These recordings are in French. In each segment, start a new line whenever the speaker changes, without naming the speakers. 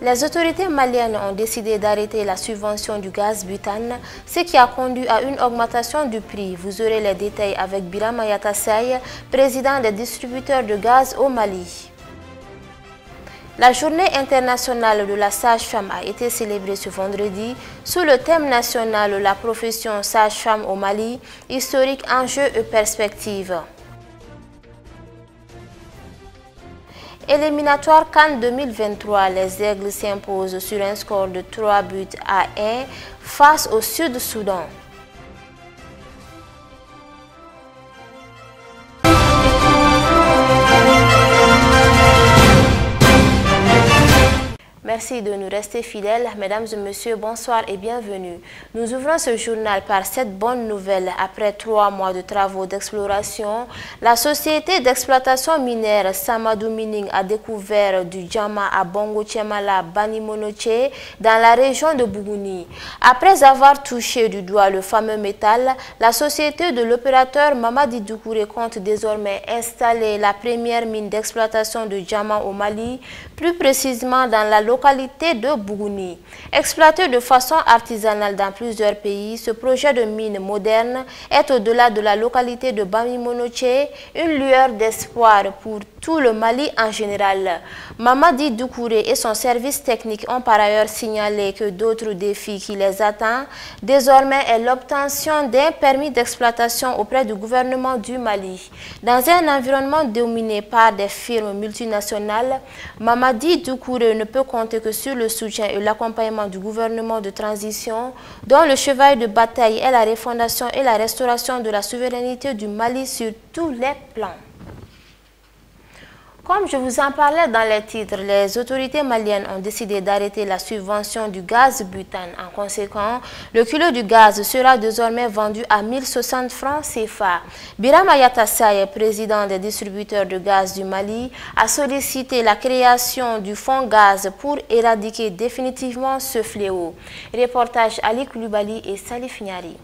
Les autorités maliennes ont décidé d'arrêter la subvention du gaz butane, ce qui a conduit à une augmentation du prix. Vous aurez les détails avec Birama Yatassaye, président des distributeurs de gaz au Mali. La journée internationale de la sage-femme a été célébrée ce vendredi sous le thème national La profession sage-femme au Mali, historique, enjeux et perspectives. Éliminatoire CAN 2023, les Aigles s'imposent sur un score de 3 buts à 1 face au Sud-Soudan. Merci de nous rester fidèles. Mesdames et messieurs, bonsoir et bienvenue. Nous ouvrons ce journal par cette bonne nouvelle. Après 3 mois de travaux d'exploration, la société d'exploitation minière Samadou Mining a découvert du diamant à Bongo Tchemala Banimonoche dans la région de Bougouni. Après avoir touché du doigt le fameux métal, la société de l'opérateur Mamadi Doukouré compte désormais installer la première mine d'exploitation de diamant au Mali, plus précisément dans la localité de Bougouni. Exploité de façon artisanale dans plusieurs pays, ce projet de mine moderne est au-delà de la localité de Banimonoche une lueur d'espoir pour tout le Mali en général. Mamadi Doukouré et son service technique ont par ailleurs signalé que d'autres défis qui les attendent désormais est l'obtention d'un permis d'exploitation auprès du gouvernement du Mali. Dans un environnement dominé par des firmes multinationales, Mamadi Doukouré ne peut compter que sur le soutien et l'accompagnement du gouvernement de transition, dont le cheval de bataille est la refondation et la restauration de la souveraineté du Mali sur tous les plans. Comme je vous en parlais dans les titres, les autorités maliennes ont décidé d'arrêter la subvention du gaz butane. En conséquence, le kilo du gaz sera désormais vendu à 1060 francs CFA. Birama Yatassaye, président des distributeurs de gaz du Mali, a sollicité la création du fonds gaz pour éradiquer définitivement ce fléau. Reportage Ali Koulibaly et Salif Niari.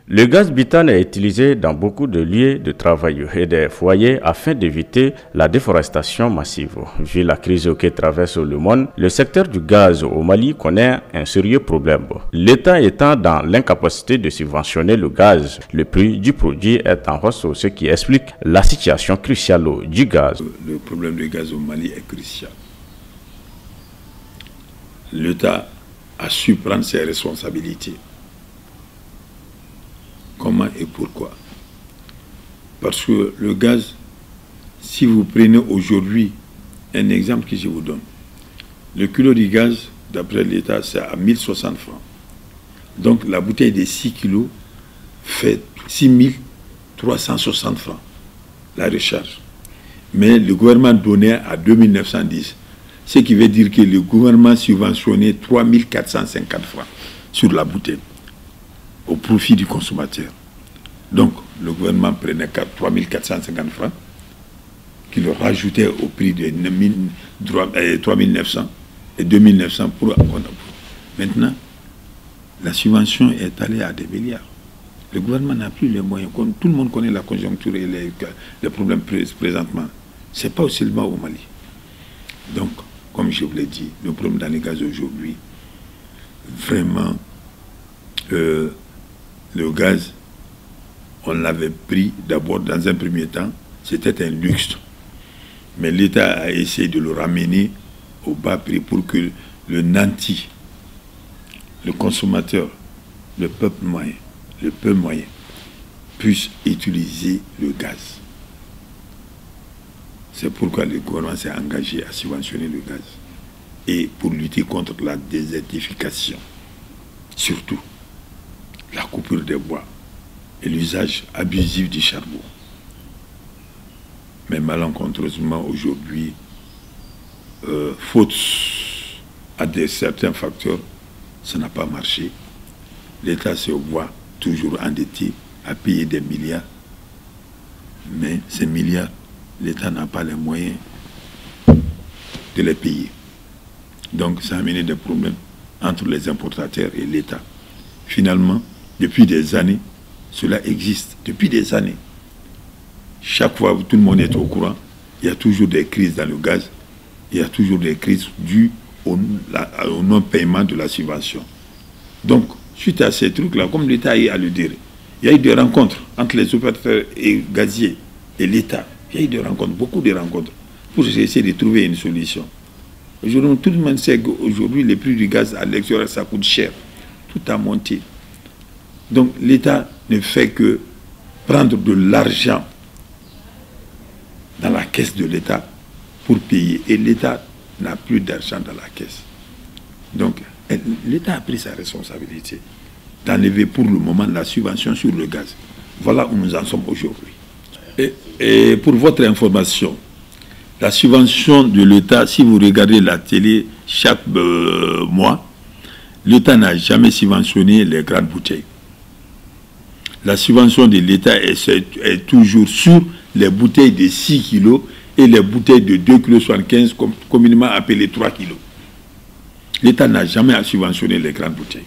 Le gaz butane est utilisé dans beaucoup de lieux de travail et des foyers afin d'éviter la déforestation massive. Vu la crise que traverse le monde, le secteur du gaz au Mali connaît un sérieux problème. L'État étant dans l'incapacité de subventionner le gaz, le prix du produit est en hausse, ce qui explique la situation cruciale du gaz.
Le problème du gaz au Mali est crucial. L'État a su prendre ses responsabilités. Comment et pourquoi? Parce que le gaz, si vous prenez aujourd'hui un exemple que je vous donne, le kilo du gaz, d'après l'État, c'est à 1060 francs. Donc la bouteille de 6 kilos fait 6360 francs, la recharge. Mais le gouvernement donnait à 2910, ce qui veut dire que le gouvernement subventionnait 3450 francs sur la bouteille, au profit du consommateur. Donc, le gouvernement prenait 3450 francs, qui le rajoutait au prix de 3900 et 2900 pour... Maintenant, la subvention est allée à des milliards. Le gouvernement n'a plus les moyens. Comme tout le monde connaît la conjoncture et les problèmes présentement. Ce n'est pas seulement au Mali. Donc, comme je vous l'ai dit, le problème dans les gaz aujourd'hui, vraiment... le gaz, on l'avait pris d'abord dans un premier temps, c'était un luxe. Mais l'État a essayé de le ramener au bas prix pour que le nanti, le consommateur, le peuple moyen, puisse utiliser le gaz. C'est pourquoi le gouvernement s'est engagé à subventionner le gaz. Et pour lutter contre la désertification, surtout la coupure des bois et l'usage abusif du charbon. Mais malencontreusement aujourd'hui, faute à certains facteurs, ça n'a pas marché. L'État se voit toujours endetté à payer des milliards. Mais ces milliards, l'État n'a pas les moyens de les payer. Donc ça a amené des problèmes entre les importateurs et l'État. Finalement, depuis des années, cela existe. Depuis des années. Chaque fois où tout le monde est au courant, il y a toujours des crises dans le gaz. Il y a toujours des crises dues au non-paiement de la subvention. Donc, suite à ces trucs-là, comme l'État a eu à le dire, il y a eu des rencontres entre les opérateurs et gaziers et l'État. Il y a eu des rencontres, beaucoup de rencontres, pour essayer de trouver une solution. Aujourd'hui, tout le monde sait qu'aujourd'hui, les prix du gaz à l'extérieur, ça coûte cher. Tout a monté. Donc, l'État ne fait que prendre de l'argent dans la caisse de l'État pour payer. Et l'État n'a plus d'argent dans la caisse. Donc, l'État a pris sa responsabilité d'enlever pour le moment la subvention sur le gaz. Voilà où nous en sommes aujourd'hui. Et pour votre information, la subvention de l'État, si vous regardez la télé chaque mois, l'État n'a jamais subventionné les grandes bouteilles. La subvention de l'État est toujours sur les bouteilles de 6 kg et les bouteilles de 2,75 kg, communément appelées 3 kg. L'État n'a jamais subventionné les grandes bouteilles.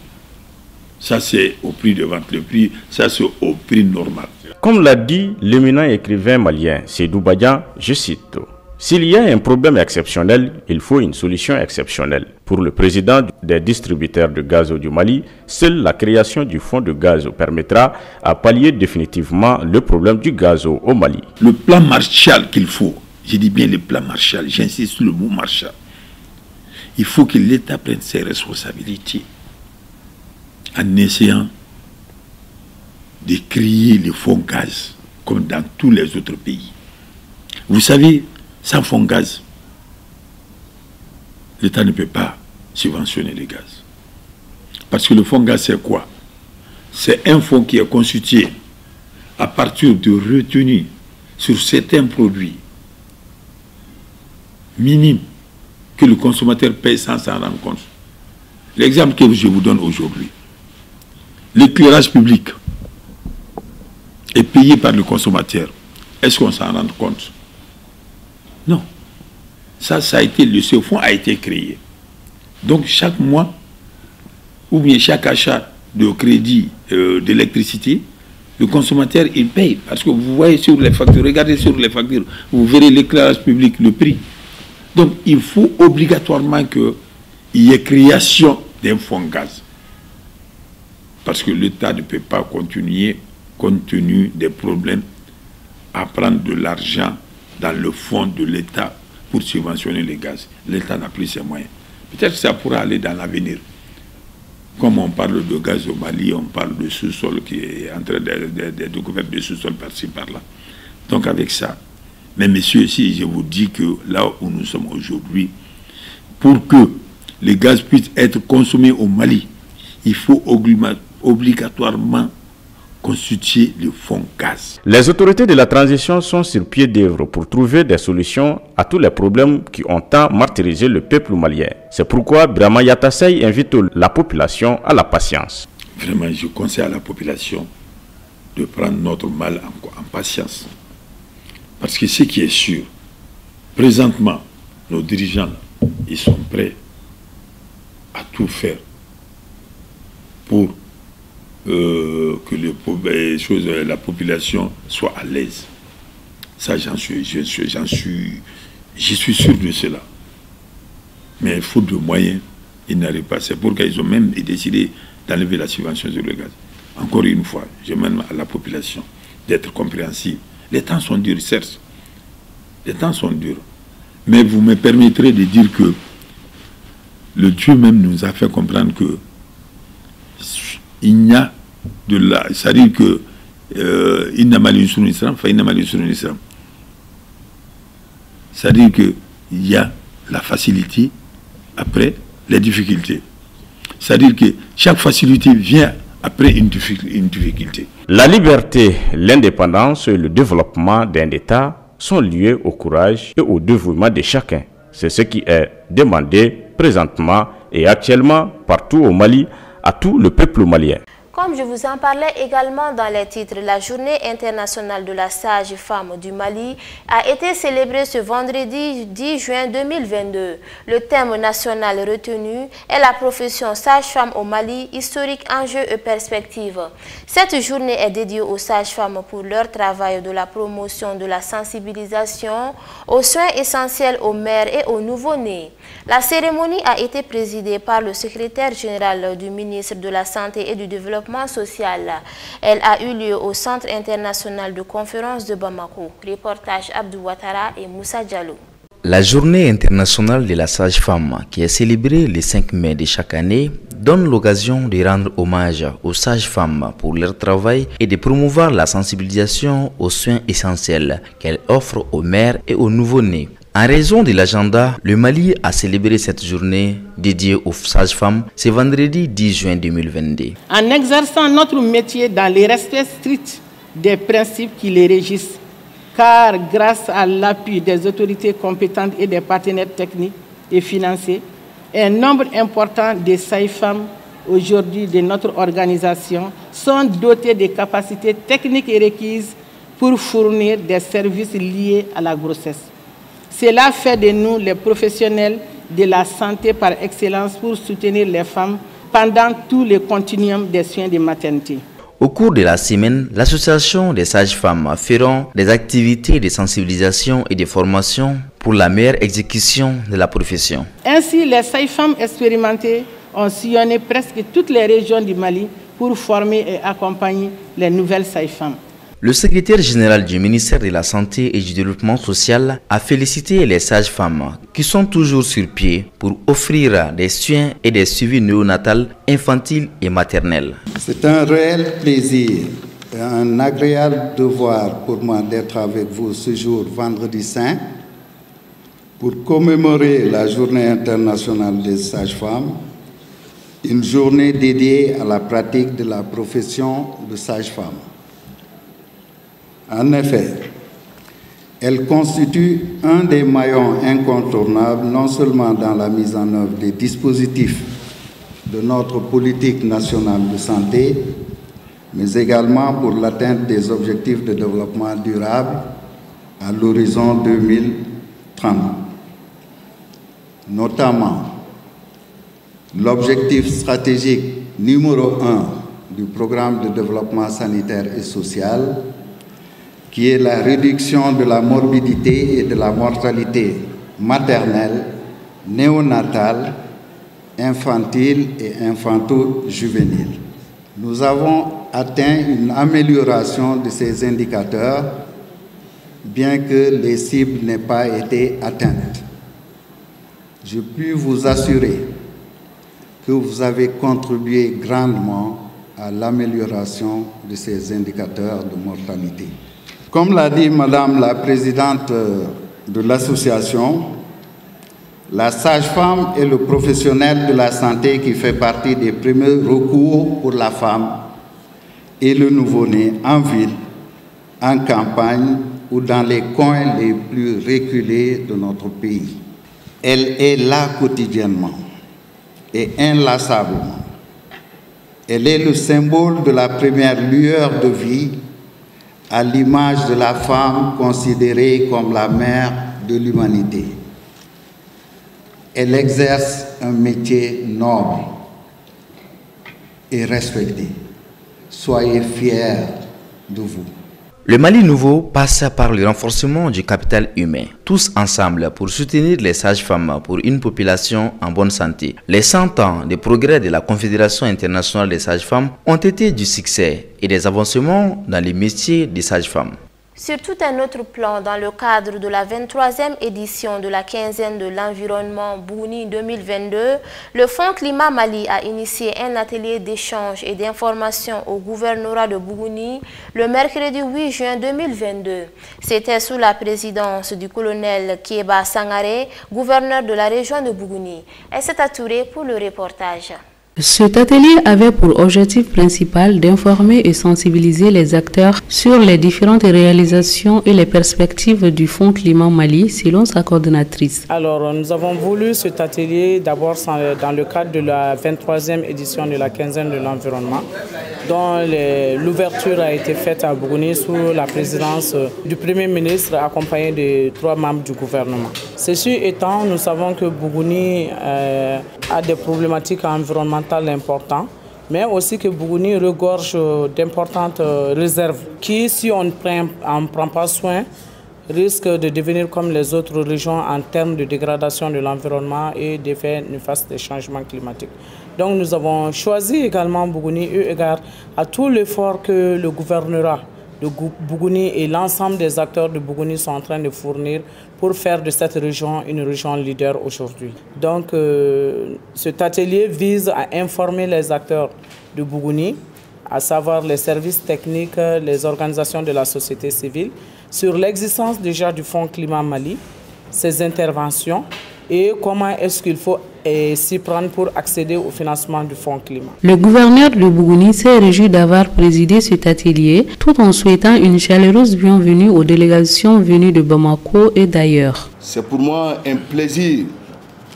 Ça, c'est au prix de vente. Le prix, ça, c'est au prix normal.
Comme l'a dit l'éminent écrivain malien Seydou Badian, je cite, « S'il y a un problème exceptionnel, il faut une solution exceptionnelle. » Pour le président des distributeurs de gaz du Mali, seule la création du fonds de gaz permettra à pallier définitivement le problème du gaz au Mali.
Le plan Marshall qu'il faut, je dis bien le plan Marshall, j'insiste sur le mot Marshall, il faut que l'État prenne ses responsabilités en essayant de créer le fonds gaz comme dans tous les autres pays. Vous savez, sans fonds gaz, l'État ne peut pas subventionner le gaz. Parce que le fonds gaz, c'est quoi? C'est un fonds qui est constitué à partir de retenues sur certains produits minimes que le consommateur paye sans s'en rendre compte. L'exemple que je vous donne aujourd'hui, l'éclairage public est payé par le consommateur. Est-ce qu'on s'en rend compte? Non. Ça a été, ce fonds a été créé. Donc chaque mois, ou bien chaque achat de crédit d'électricité, le consommateur, il paye. Parce que vous voyez sur les factures, regardez sur les factures, vous verrez l'éclairage public, le prix. Donc il faut obligatoirement qu'il y ait création d'un fonds gaz. Parce que l'État ne peut pas continuer, compte tenu des problèmes, à prendre de l'argent dans le fonds de l'État pour subventionner le gaz. L'État n'a plus ses moyens. Peut-être que ça pourra aller dans l'avenir. Comme on parle de gaz au Mali, on parle de sous-sol qui est en train de découverte de sous-sol par-ci, par-là. Donc avec ça, mais messieurs, si je vous dis que là où nous sommes aujourd'hui, pour que le gaz puisse être consommé au Mali, il faut obligatoirement constituer le fonds gaz.
Les autorités de la transition sont sur pied d'œuvre pour trouver des solutions à tous les problèmes qui ont tant martyrisé le peuple malien. C'est pourquoi Birama Yatasei invite la population à la patience.
Vraiment, je conseille à la population de prendre notre mal en patience. Parce que ce qui est sûr, présentement, nos dirigeants, ils sont prêts à tout faire pour que la population soit à l'aise. Ça, je suis sûr de cela. Mais faute de moyens, ils n'arrivent pas. C'est pourquoi ils ont même décidé d'enlever la subvention sur le gaz. Encore une fois, je demande à la population d'être compréhensive. Les temps sont durs, certes. Les temps sont durs. Mais vous me permettrez de dire que le Dieu même nous a fait comprendre que il n'y a de la... C'est-à-dire que c'est-à-dire qu'il y a la facilité après les difficultés. C'est-à-dire que chaque facilité vient après une difficulté.
La liberté, l'indépendance et le développement d'un État sont liés au courage et au dévouement de chacun. C'est ce qui est demandé présentement et actuellement partout au Mali à tout le peuple malien.
Comme je vous en parlais également dans les titres, la journée internationale de la sage-femme du Mali a été célébrée ce vendredi 10 juin 2022. Le thème national retenu est la profession sage-femme au Mali, historique, enjeux et perspectives. Cette journée est dédiée aux sages-femmes pour leur travail de la promotion de la sensibilisation aux soins essentiels aux mères et aux nouveau-nés. La cérémonie a été présidée par le secrétaire général du ministre de la Santé et du Développement social. Elle a eu lieu au Centre international de conférence de Bamako. Reportage Abdou Ouattara et Moussa Diallo.
La journée internationale de la sage-femme, qui est célébrée le 5 mai de chaque année, donne l'occasion de rendre hommage aux sages-femmes pour leur travail et de promouvoir la sensibilisation aux soins essentiels qu'elles offrent aux mères et aux nouveau-nés. En raison de l'agenda, le Mali a célébré cette journée dédiée aux sages-femmes ce vendredi 10 juin 2022.
En exerçant notre métier dans le respect strict des principes qui les régissent, car grâce à l'appui des autorités compétentes et des partenaires techniques et financiers, un nombre important de sages-femmes aujourd'hui de notre organisation sont dotées de capacités techniques et requises pour fournir des services liés à la grossesse. Cela fait de nous les professionnels de la santé par excellence pour soutenir les femmes pendant tout le continuum des soins de maternité.
Au cours de la semaine, l'association des sages-femmes fera des activités de sensibilisation et de formation pour la meilleure exécution de la profession.
Ainsi, les sages-femmes expérimentées ont sillonné presque toutes les régions du Mali pour former et accompagner les nouvelles sages-femmes.
Le secrétaire général du ministère de la Santé et du Développement social a félicité les sages-femmes qui sont toujours sur pied pour offrir des soins et des suivis néonatals, infantiles et maternels.
C'est un réel plaisir et un agréable devoir pour moi d'être avec vous ce jour vendredi saint pour commémorer la journée internationale des sages-femmes, une journée dédiée à la pratique de la profession de sage-femme. En effet, elle constitue un des maillons incontournables, non seulement dans la mise en œuvre des dispositifs de notre politique nationale de santé, mais également pour l'atteinte des objectifs de développement durable à l'horizon 2030. Notamment, l'objectif stratégique numéro 1 du programme de développement sanitaire et social, qui est la réduction de la morbidité et de la mortalité maternelle, néonatale, infantile et infanto-juvénile. Nous avons atteint une amélioration de ces indicateurs, bien que les cibles n'aient pas été atteintes. Je puis vous assurer que vous avez contribué grandement à l'amélioration de ces indicateurs de mortalité. Comme l'a dit Madame la Présidente de l'association, la sage-femme est le professionnel de la santé qui fait partie des premiers recours pour la femme et le nouveau-né en ville, en campagne ou dans les coins les plus reculés de notre pays. Elle est là quotidiennement et inlassablement. Elle est le symbole de la première lueur de vie, à l'image de la femme considérée comme la mère de l'humanité. Elle exerce un métier noble et respecté. Soyez fiers de vous.
Le Mali nouveau passe par le renforcement du capital humain, tous ensemble pour soutenir les sages-femmes pour une population en bonne santé. Les 100 ans de progrès de la Confédération internationale des sages-femmes ont été du succès et des avancements dans les métiers des sages-femmes.
Sur tout un autre plan, dans le cadre de la 23e édition de la quinzaine de l'environnement Bougouni 2022, le Fonds Climat Mali a initié un atelier d'échange et d'information au gouvernorat de Bougouni le mercredi 8 juin 2022. C'était sous la présidence du colonel Kieba Sangaré, gouverneur de la région de Bougouni. Et c'est Touré pour le reportage.
Cet atelier avait pour objectif principal d'informer et sensibiliser les acteurs sur les différentes réalisations et les perspectives du Fonds Climat Mali, selon sa coordonnatrice.
Alors, nous avons voulu cet atelier d'abord dans le cadre de la 23e édition de la quinzaine de l'environnement, dont l'ouverture a été faite à Bougouni sous la présidence du Premier ministre accompagné de 3 membres du gouvernement. Ceci étant, nous savons que Bougouni a des problématiques environnementales importantes, mais aussi que Bougouni regorge d'importantes réserves qui, si on ne prend pas soin, risque de devenir comme les autres régions en termes de dégradation de l'environnement et d'effets néfastes des changements climatiques. Donc nous avons choisi également Bougouni eu égard à tout l'effort que le gouvernorat de Bougouni et l'ensemble des acteurs de Bougouni sont en train de fournir pour faire de cette région une région leader aujourd'hui. Donc cet atelier vise à informer les acteurs de Bougouni, à savoir les services techniques, les organisations de la société civile, sur l'existence déjà du Fonds Climat Mali, ses interventions et comment est-ce qu'il faut s'y prendre pour accéder au financement du Fonds Climat.
Le gouverneur de Bougouni s'est réjoui d'avoir présidé cet atelier tout en souhaitant une chaleureuse bienvenue aux délégations venues de Bamako et d'ailleurs.
C'est pour moi un plaisir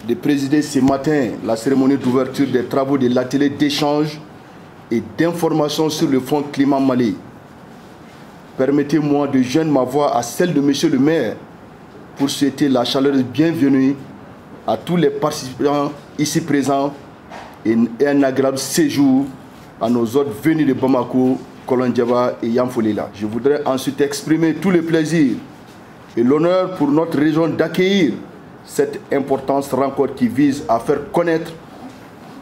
de présider ce matin la cérémonie d'ouverture des travaux de l'atelier d'échange et d'information sur le Fonds Climat Mali. Permettez-moi de joindre ma voix à celle de Monsieur le maire pour souhaiter la chaleureuse bienvenue à tous les participants ici présents et un agréable séjour à nos hôtes venus de Bamako, Kolondiaba et Yamfolila. Je voudrais ensuite exprimer tout le plaisir et l'honneur pour notre région d'accueillir cette importante rencontre qui vise à faire connaître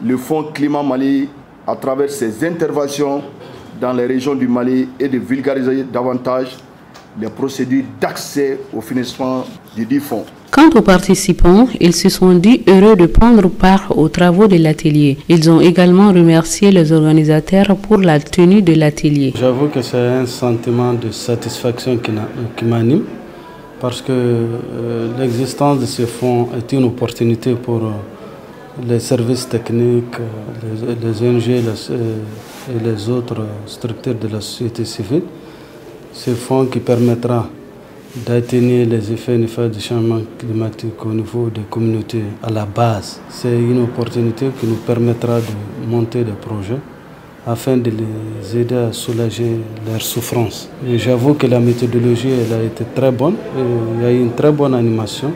le Fonds Climat Mali à travers ses interventions dans les régions du Mali et de vulgariser davantage les procédures d'accès au financement du dit fonds.
Quant aux participants, ils se sont dit heureux de prendre part aux travaux de l'atelier. Ils ont également remercié les organisateurs pour la tenue de l'atelier.
J'avoue que c'est un sentiment de satisfaction qui m'anime parce que l'existence de ce fonds est une opportunité pour les services techniques, les ONG et les autres structures de la société civile. Ce fonds qui permettra d'atténuer les effets néfastes du changement climatique au niveau des communautés à la base. C'est une opportunité qui nous permettra de monter des projets afin de les aider à soulager leurs souffrances. J'avoue que la méthodologie elle a été très bonne, et il y a eu une très bonne animation.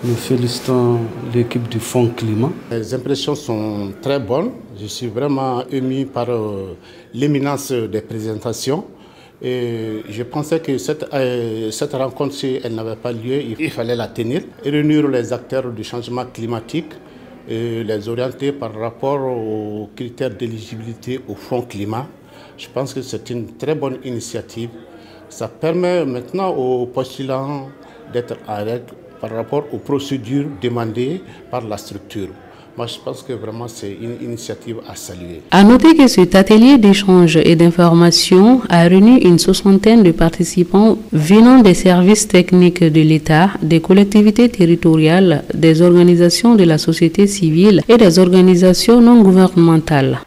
Nous félicitons l'équipe du Fonds Climat.
Les impressions sont très bonnes. Je suis vraiment ému par l'éminence des présentations. Et je pensais que cette rencontre, si elle n'avait pas lieu, il fallait la tenir et réunir les acteurs du changement climatique et les orienter par rapport aux critères d'éligibilité au Fonds Climat. Je pense que c'est une très bonne initiative. Ça permet maintenant aux postulants d'être en règle par rapport aux procédures demandées par la structure. Moi, je pense que vraiment c'est une initiative à saluer.
À noter que cet atelier d'échange et d'information a réuni une 60aine de participants venant des services techniques de l'État, des collectivités territoriales, des organisations de la société civile et des organisations non gouvernementales.